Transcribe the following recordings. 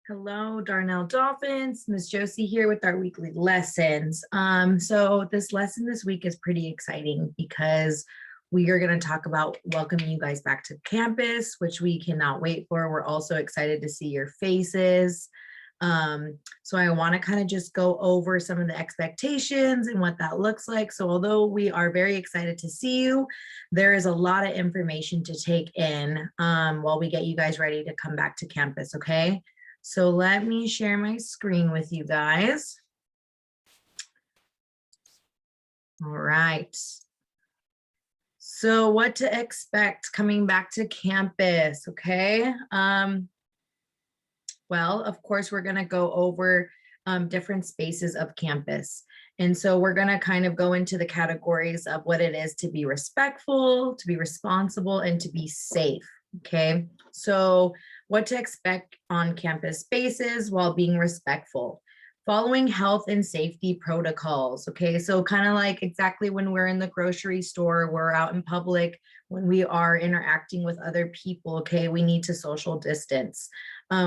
Hello, Darnall Dolphins. Miss Josie here with our weekly lessons. So this lesson this week is pretty exciting because we are going to talk about welcoming you guys back to campus, which we cannot wait for. We're also excited to see your faces. So I want to kind of just go over some of the expectations and what that looks like. So although we are very excited to see you, there is a lot of information to take in while we get you guys ready to come back to campus, okay? So let me share my screen with you guys. All right. So what to expect coming back to campus, okay? Well, of course, we're gonna go over different spaces of campus. And so we're gonna kind of go into the categories of what it is to be respectful, to be responsible, and to be safe, okay? So what to expect on campus spaces while being respectful. Following health and safety protocols, okay? So kind of like exactly when we're in the grocery store, we're out in public, when we are interacting with other people, okay? We need to social distance.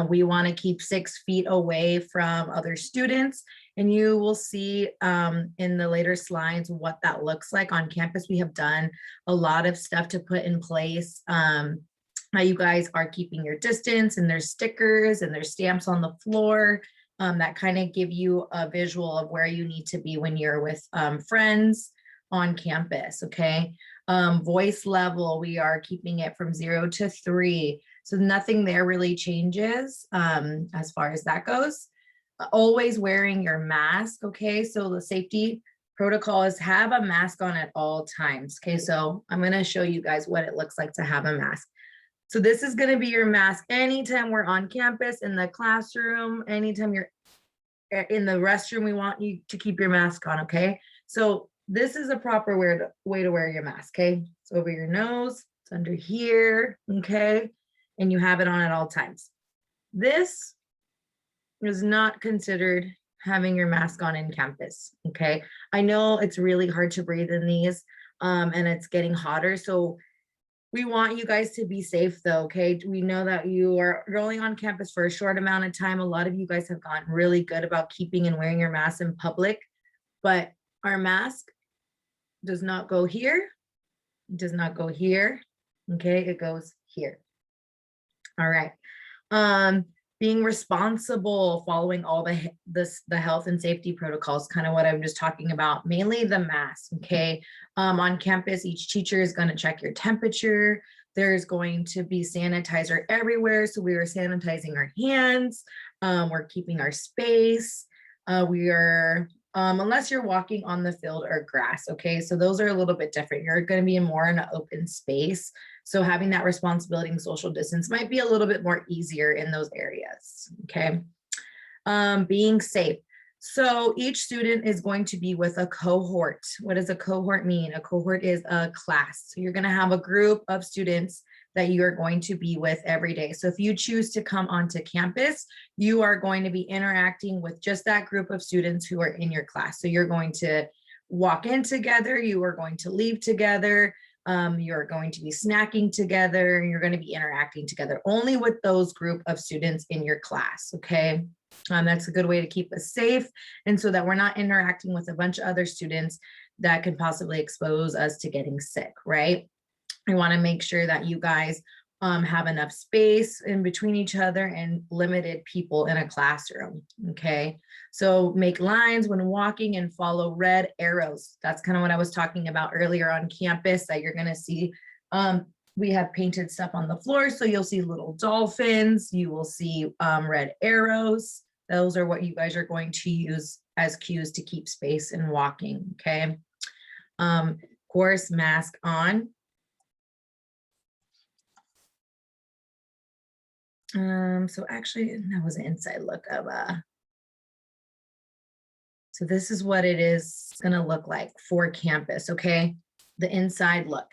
We want to keep 6 feet away from other students, and you will see in the later slides what that looks like on campus. We have done a lot of stuff to put in place. How you guys are keeping your distance, and there's stickers and there's stamps on the floor that kind of give you a visual of where you need to be when you're with friends on campus, okay? Voice level, we are keeping it from 0 to 3. So nothing there really changes as far as that goes. Always wearing your mask, okay? So the safety protocol is have a mask on at all times, okay? So I'm gonna show you guys what it looks like to have a mask. So this is gonna be your mask anytime we're on campus, in the classroom, anytime you're in the restroom, we want you to keep your mask on, okay? So this is a proper way to wear your mask, okay? It's over your nose, it's under here, okay? And you have it on at all times. This is not considered having your mask on in campus, okay? I know it's really hard to breathe in these and it's getting hotter, so we want you guys to be safe though, okay? We know that you're only on campus for a short amount of time. A lot of you guys have gotten really good about keeping and wearing your mask in public, but our mask does not go here, it does not go here, okay? It goes here. All right. Being responsible, following all the health and safety protocols, kind of what I'm just talking about, mainly the mask, okay? On campus, each teacher is going to check your temperature. There's going to be sanitizer everywhere. So we are sanitizing our hands. We're keeping our space. We are, unless you're walking on the field or grass, okay? So those are a little bit different. You're going to be more in an open space. So having that responsibility and social distance might be a little bit more easier in those areas, okay? Being safe. So each student is going to be with a cohort. What does a cohort mean? A cohort is a class. So you're gonna have a group of students that you are going to be with every day. So if you choose to come onto campus, you are going to be interacting with just that group of students who are in your class. So you're going to walk in together, you are going to leave together, you're going to be snacking together, and you're going to be interacting together only with those group of students in your class, okay? That's a good way to keep us safe, and so that we're not interacting with a bunch of other students that could possibly expose us to getting sick, right? We want to make sure that you guys have enough space in between each other and limited people in a classroom, okay? So make lines when walking and follow red arrows. That's kind of what I was talking about earlier on campus that you're gonna see. We have painted stuff on the floor, so you'll see little dolphins, you will see red arrows. Those are what you guys are going to use as cues to keep space in walking, okay? Of course, mask on. So actually that was an inside look of so this is what it is gonna look like for campus, okay? The inside look.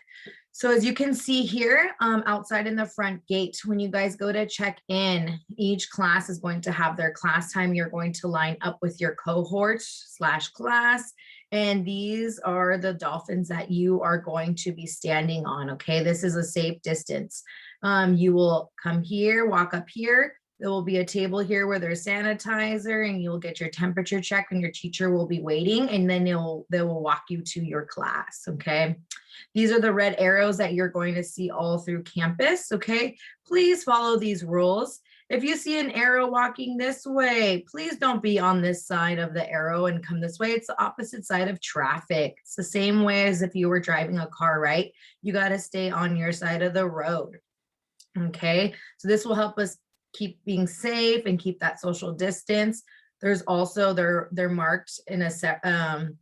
So as you can see here, outside in the front gate, when you guys go to check in, each class is going to have their class time. You're going to line up with your cohort / class. And these are the dolphins that you are going to be standing on, okay? This is a safe distance. You will come here, walk up here, There will be a table here where there's sanitizer and you'll get your temperature checked and your teacher will be waiting, and then they will walk you to your class, okay? These are the red arrows that you're going to see all through campus, okay? Please follow these rules. If you see an arrow walking this way, please don't be on this side of the arrow and come this way. It's the opposite side of traffic. It's the same way as if you were driving a car, right? You got to stay on your side of the road. Okay, so this will help us keep being safe and keep that social distance. There's also, they're marked in a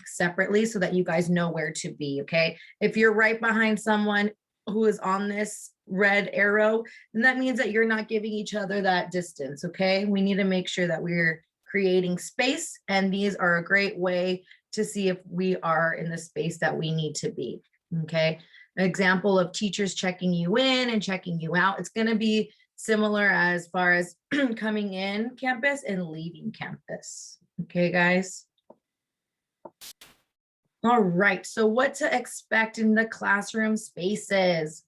separately so that you guys know where to be, okay? If you're right behind someone who is on this red arrow, then that means that you're not giving each other that distance, okay? We need to make sure that we're creating space, and these are a great way to see if we are in the space that we need to be, okay? An example of teachers checking you in and checking you out, it's going to be similar as far as coming in campus and leaving campus. Okay, guys. All right, so what to expect in the classroom spaces.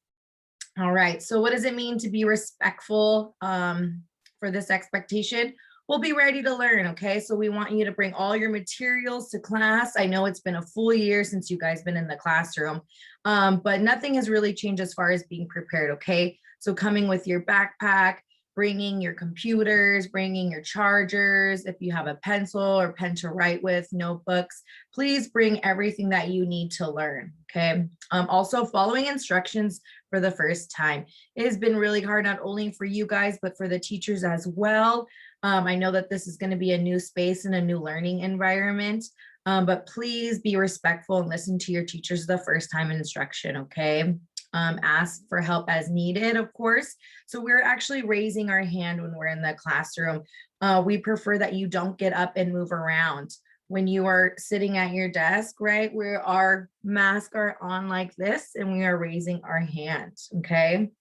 All right, so what does it mean to be respectful for this expectation? We'll be ready to learn, okay? So we want you to bring all your materials to class. I know it's been a full year since you guys been in the classroom, but nothing has really changed as far as being prepared, okay? So coming with your backpack, bringing your computers, bringing your chargers, if you have a pencil or pen to write with, notebooks, please bring everything that you need to learn, okay? Also following instructions for the first time. It has been really hard, not only for you guys, but for the teachers as well. I know that this is going to be a new space and a new learning environment, but please be respectful and listen to your teachers the first time in instruction, okay? Ask for help as needed, of course. So we're actually raising our hand when we're in the classroom. We prefer that you don't get up and move around. When you are sitting at your desk, right, where our masks are on like this and we are raising our hands, okay?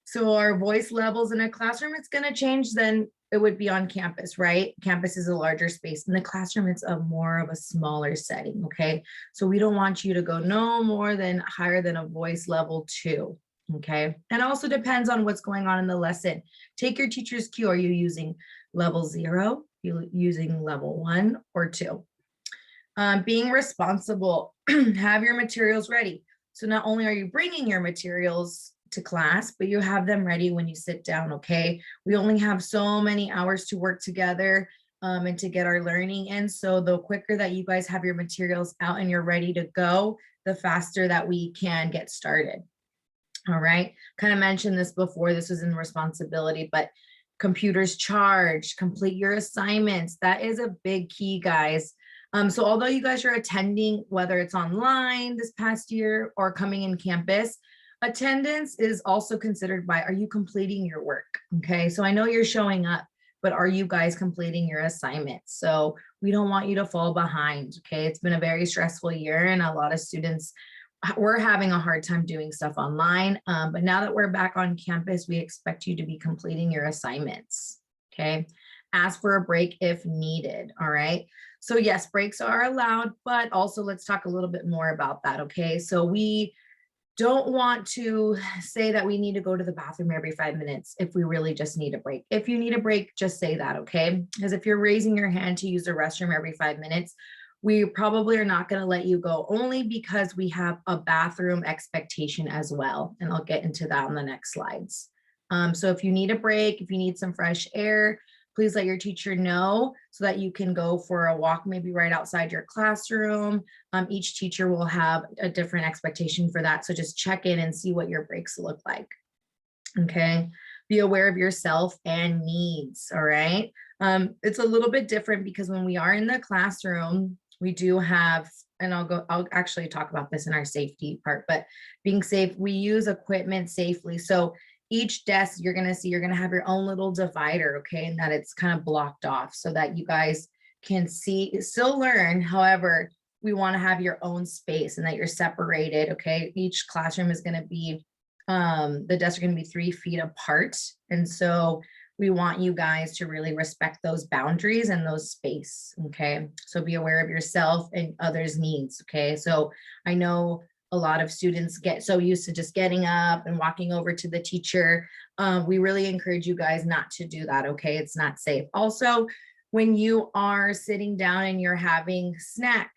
So our voice levels in a classroom, it's going to change than it would be on campus, right? Campus is a larger space. In the classroom, it's a more of a smaller setting, okay? So we don't want you to go no more than higher than a voice level 2, okay? And also depends on what's going on in the lesson. Take your teacher's cue. Are you using level 0? You using level 1 or 2? Being responsible, have your materials ready. So not only are you bringing your materials to class, but you have them ready when you sit down, okay? We only have so many hours to work together and to get our learning in. So the quicker that you guys have your materials out and you're ready to go, the faster that we can get started. All right, kind of mentioned this before, this was in responsibility, but computers charged, complete your assignments. That is a big key, guys. So although you guys are attending, whether it's online this past year or coming in campus, attendance is also considered by, are you completing your work? Okay, so I know you're showing up, but are you guys completing your assignments? So we don't want you to fall behind, okay? It's been a very stressful year and a lot of students, we're having a hard time doing stuff online, but now that we're back on campus, we expect you to be completing your assignments, okay? Ask for a break if needed, all right? So yes, breaks are allowed, but also let's talk a little bit more about that, okay? So we don't want to say that we need to go to the bathroom every 5 minutes if we really just need a break. If you need a break, just say that, okay? Because if you're raising your hand to use the restroom every 5 minutes, we probably are not going to let you go, only because we have a bathroom expectation as well. And I'll get into that on the next slides. So if you need a break, if you need some fresh air, please let your teacher know so that you can go for a walk, maybe right outside your classroom. Each teacher will have a different expectation for that. So just check in and see what your breaks look like. Okay, be aware of yourself and needs, all right? It's a little bit different because when we are in the classroom, we do have, and I'll actually talk about this in our safety part, but being safe, we use equipment safely. So each desk you're gonna see, you're gonna have your own little divider, okay? And that it's kind of blocked off so that you guys can see, still learn. However, we wanna have your own space and that you're separated, okay? Each classroom is gonna be, the desks are gonna be 3 feet apart. And so we want you guys to really respect those boundaries and those space, okay? So be aware of yourself and others' needs, okay? So I know a lot of students get so used to just getting up and walking over to the teacher. We really encourage you guys not to do that, okay? It's not safe. Also, when you are sitting down and you're having snack,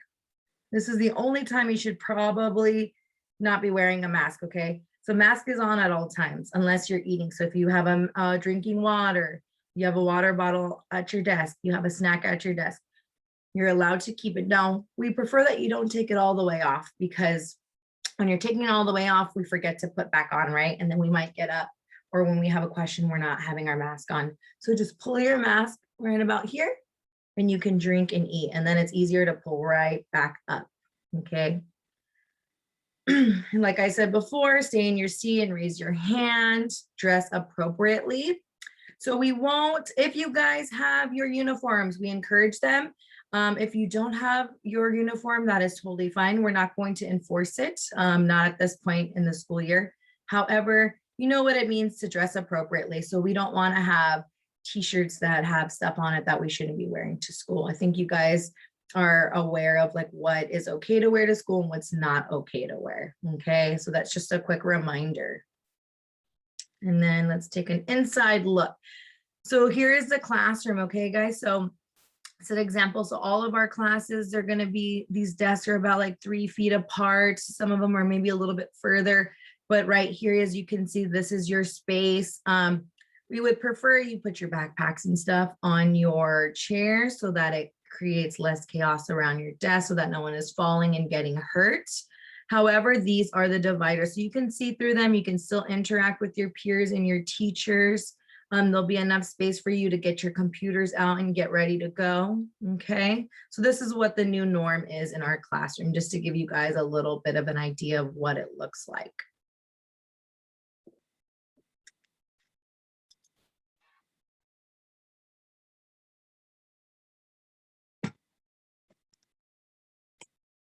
this is the only time you should probably not be wearing a mask, okay? So mask is on at all times, unless you're eating. So if you have drinking water, you have a water bottle at your desk, you have a snack at your desk, you're allowed to keep it down. We prefer that you don't take it all the way off, because when you're taking it all the way off, we forget to put back on, right? And then we might get up, or when we have a question, we're not having our mask on. So just pull your mask right about here, and you can drink and eat. And then it's easier to pull right back up, okay? And like I said before, stay in your seat and raise your hand, dress appropriately. So we won't, if you guys have your uniforms, we encourage them. If you don't have your uniform, that is totally fine. We're not going to enforce it, not at this point in the school year. However, you know what it means to dress appropriately. So we don't want to have t-shirts that have stuff on it that we shouldn't be wearing to school. I think you guys are aware of like what is okay to wear to school and what's not okay to wear. Okay, so that's just a quick reminder. And then let's take an inside look. So here is the classroom, okay, guys? So it's an example. So all of our classes are going to be, these desks are about like 3 feet apart. Some of them are maybe a little bit further, but right here, as you can see, this is your space. We would prefer you put your backpacks and stuff on your chair so that it creates less chaos around your desk, so that no one is falling and getting hurt. However, these are the dividers, so you can see through them. You can still interact with your peers and your teachers. There'll be enough space for you to get your computers out and get ready to go, okay? So this is what the new norm is in our classroom, just to give you guys a little bit of an idea of what it looks like.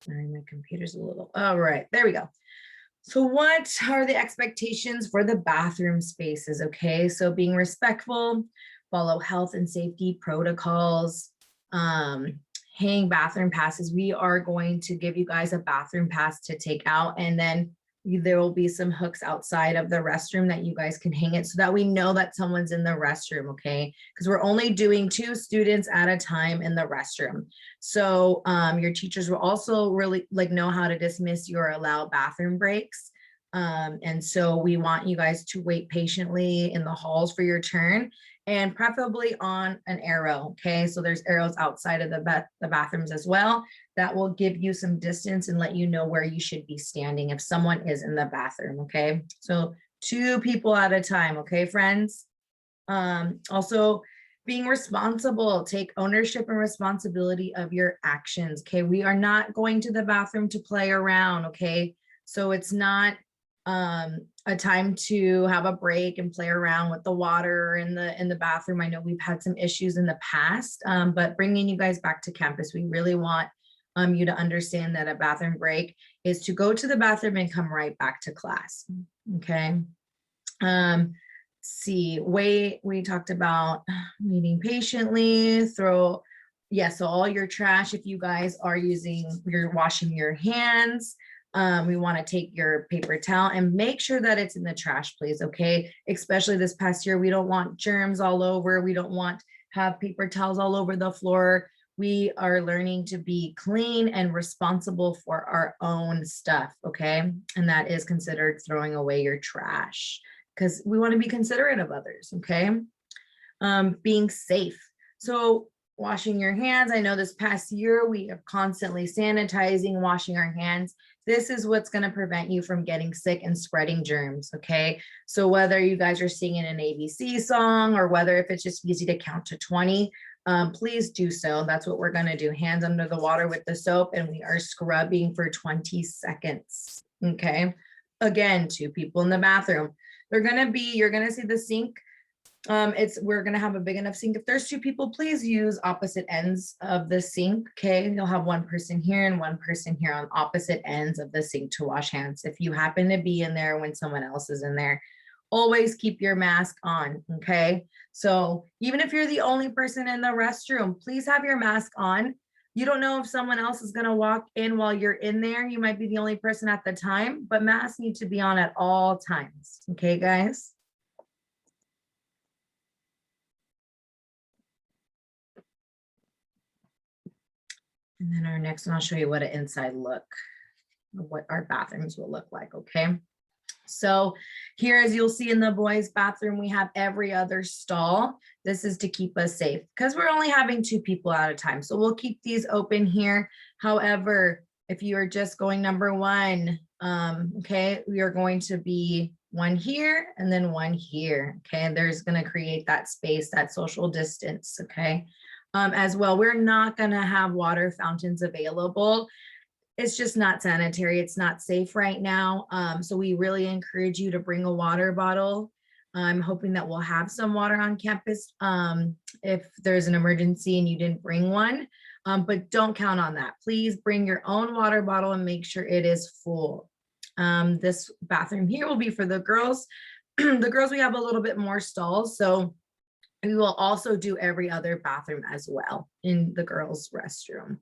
Sorry, my computer's a little, all right, there we go. So what are the expectations for the bathroom spaces? Okay, so being respectful, follow health and safety protocols, hang bathroom passes. We are going to give you guys a bathroom pass to take out, and then there will be some hooks outside of the restroom that you guys can hang it so that we know that someone's in the restroom, okay? Because we're only doing 2 students at a time in the restroom. So your teachers will also really like know how to dismiss your allowed bathroom breaks. And so we want you guys to wait patiently in the halls for your turn, and preferably on an arrow, okay? So there's arrows outside of the bathrooms as well that will give you some distance and let you know where you should be standing if someone is in the bathroom, okay? So 2 people at a time, okay, friends? Also, being responsible, take ownership and responsibility of your actions, okay? We are not going to the bathroom to play around, okay? So it's not a time to have a break and play around with the water in the bathroom. I know we've had some issues in the past, but bringing you guys back to campus, we really want you to understand that a bathroom break is to go to the bathroom and come right back to class, okay? See, wait, we talked about waiting patiently, so all your trash, if you guys are you're washing your hands, we want to take your paper towel and make sure that it's in the trash, please, okay? Especially this past year, we don't want germs all over. We don't want have paper towels all over the floor. We are learning to be clean and responsible for our own stuff, okay? And that is considered throwing away your trash, because we want to be considerate of others, okay? Being safe. So washing your hands. I know this past year, we are constantly sanitizing, washing our hands. This is what's going to prevent you from getting sick and spreading germs, okay? So whether you guys are singing an ABC song or whether if it's just easy to count to 20, please do so. That's what we're going to do. Hands under the water with the soap, and we are scrubbing for 20 seconds, okay? Again, 2 people in the bathroom. You're going to see the sink. We're going to have a big enough sink. If there's 2 people, please use opposite ends of the sink, okay? You'll have 1 person here and 1 person here on opposite ends of the sink to wash hands. If you happen to be in there when someone else is in there, always keep your mask on, okay? So even if you're the only person in the restroom, please have your mask on. You don't know if someone else is going to walk in while you're in there. You might be the only person at the time, but masks need to be on at all times. Okay, guys? And then our next one, I'll show you what an inside look, what our bathrooms will look like, okay? So here, as you'll see in the boys' bathroom, we have every other stall. This is to keep us safe because we're only having 2 people at a time. So we'll keep these open here. However, if you are just going number 1, okay, we are going to be 1 here and then 1 here, okay? And there's going to create that space, that social distance, okay? As well, we're not going to have water fountains available. It's just not sanitary. It's not safe right now. So we really encourage you to bring a water bottle. I'm hoping that we'll have some water on campus if there's an emergency and you didn't bring one, but don't count on that. Please bring your own water bottle and make sure it is full. This bathroom here will be for the girls. The girls, we have a little bit more stalls, so we will also do every other bathroom as well in the girls' restroom.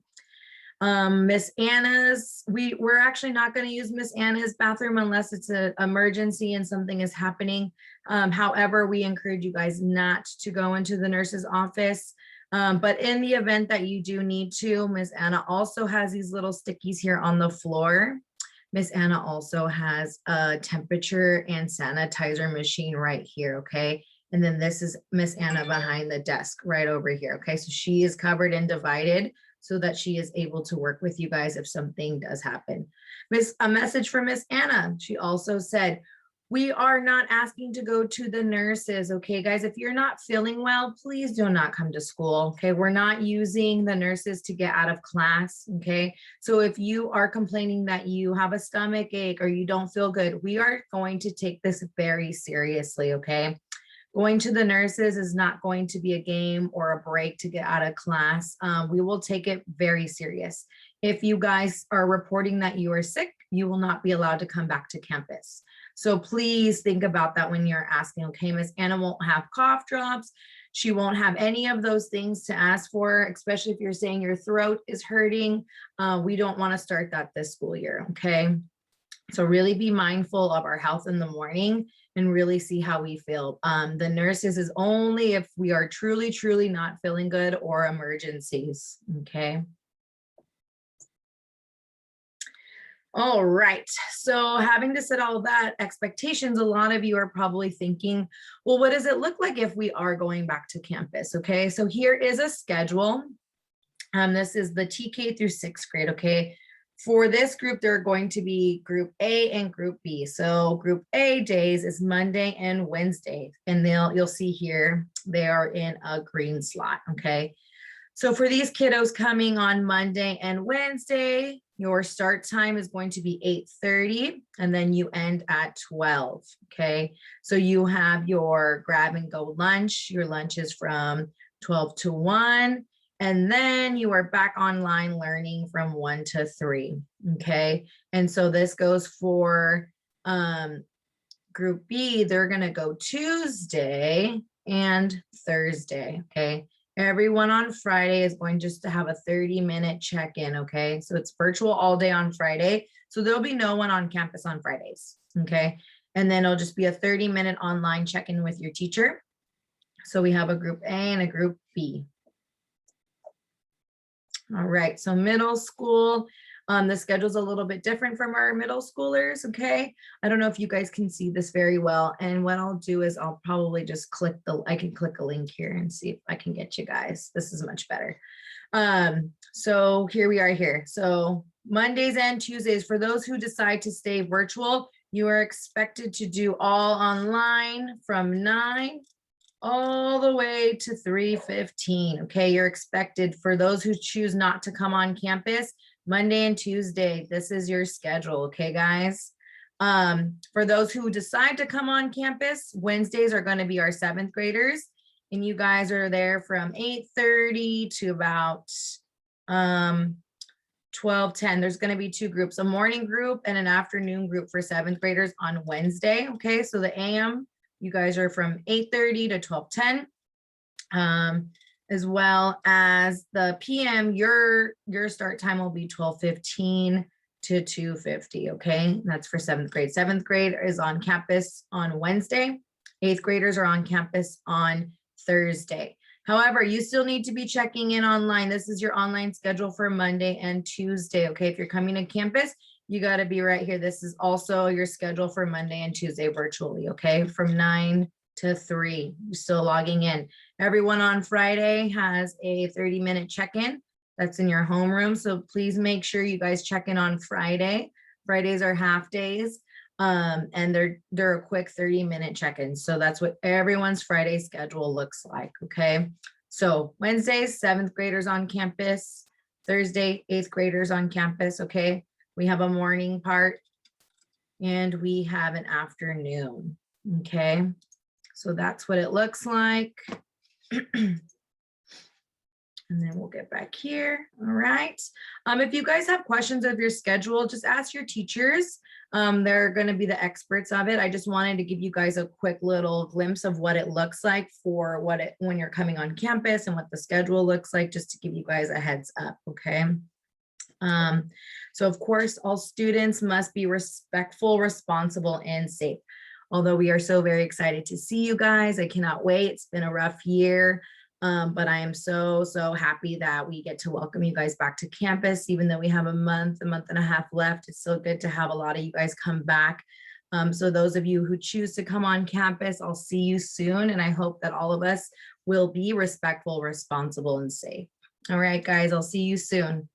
Miss Anna's, we're actually not going to use Miss Anna's bathroom unless it's an emergency and something is happening. However, we encourage you guys not to go into the nurse's office. But in the event that you do need to, Miss Anna also has these little stickies here on the floor. Miss Anna also has a temperature and sanitizer machine right here, okay? And then this is Miss Anna behind the desk right over here, okay? So she is covered and divided so that she is able to work with you guys if something does happen. A message from Miss Anna. She also said, we are not asking to go to the nurses, okay, guys? If you're not feeling well, please do not come to school, okay? We're not using the nurses to get out of class, okay? So if you are complaining that you have a stomach ache or you don't feel good, we are going to take this very seriously, okay? Going to the nurses is not going to be a game or a break to get out of class. We will take it very serious. If you guys are reporting that you are sick, you will not be allowed to come back to campus. So please think about that when you're asking, okay, Miss Anna won't have cough drops. She won't have any of those things to ask for, especially if you're saying your throat is hurting. We don't want to start that this school year, okay? So really be mindful of our health in the morning and really see how we feel. The nurses is only if we are truly, truly not feeling good or emergencies, okay? All right, so having to set all that expectations, a lot of you are probably thinking, well, what does it look like if we are going back to campus, okay? So here is a schedule. This is the TK through 6th grade, okay? For this group, there are going to be group A and group B. So group A days is Monday and Wednesday, and you'll see here, they are in a green slot, okay? So for these kiddos coming on Monday and Wednesday, your start time is going to be 8:30, and then you end at 12, okay? So you have your grab and go lunch. Your lunch is from 12 to 1. And then you are back online learning from 1 to 3, okay? And so this goes for group B, they're gonna go Tuesday and Thursday, okay? Everyone on Friday is going just to have a 30-minute check-in, okay? So it's virtual all day on Friday. So there'll be no one on campus on Fridays, okay? And then it'll just be a 30-minute online check-in with your teacher. So we have a group A and a group B. All right, so middle school, the schedule's a little bit different from our middle schoolers, okay? I don't know if you guys can see this very well. And what I'll do is I'll probably just I can click a link here and see if I can get you guys. This is much better. So here we are here. So Mondays and Tuesdays, for those who decide to stay virtual, you are expected to do all online from 9 all the way to 3:15. Okay, you're expected. For those who choose not to come on campus, Monday and Tuesday, this is your schedule. Okay, guys. For those who decide to come on campus, Wednesdays are going to be our 7th graders, and you guys are there from 8:30 to about 12:10. There's going to be 2 groups, a morning group and an afternoon group for 7th graders on Wednesday. Okay, so the AM, you guys are from 8:30 to 12:10. as well as the PM, your start time will be 12:15 to 2:50. Okay, that's for 7th grade. 7th grade is on campus on Wednesday. 8th graders are on campus on Thursday. However, you still need to be checking in online. This is your online schedule for Monday and Tuesday. Okay, if you're coming to campus, you got to be right here. This is also your schedule for Monday and Tuesday virtually. Okay, from 9 to 3. You're still logging in. Everyone on Friday has a 30-minute check-in. That's in your homeroom. So please make sure you guys check in on Friday. Fridays are half days. And they're a quick 30-minute check-in. So that's what everyone's Friday schedule looks like. Okay. So Wednesdays, 7th graders on campus. Thursday, 8th graders on campus. Okay. We have a morning part and we have an afternoon. Okay. So that's what it looks like. And then we'll get back here. All right. If you guys have questions of your schedule, just ask your teachers. They're going to be the experts of it. I just wanted to give you guys a quick little glimpse of what it looks like for when you're coming on campus and what the schedule looks like, just to give you guys a heads up. Okay. So of course, all students must be respectful, responsible, and safe. Although we are so very excited to see you guys. I cannot wait. It's been a rough year. But I am so happy that we get to welcome you guys back to campus, even though we have a month and a half left. It's so good to have a lot of you guys come back. So those of you who choose to come on campus, I'll see you soon. And I hope that all of us will be respectful, responsible, and safe. All right, guys, I'll see you soon.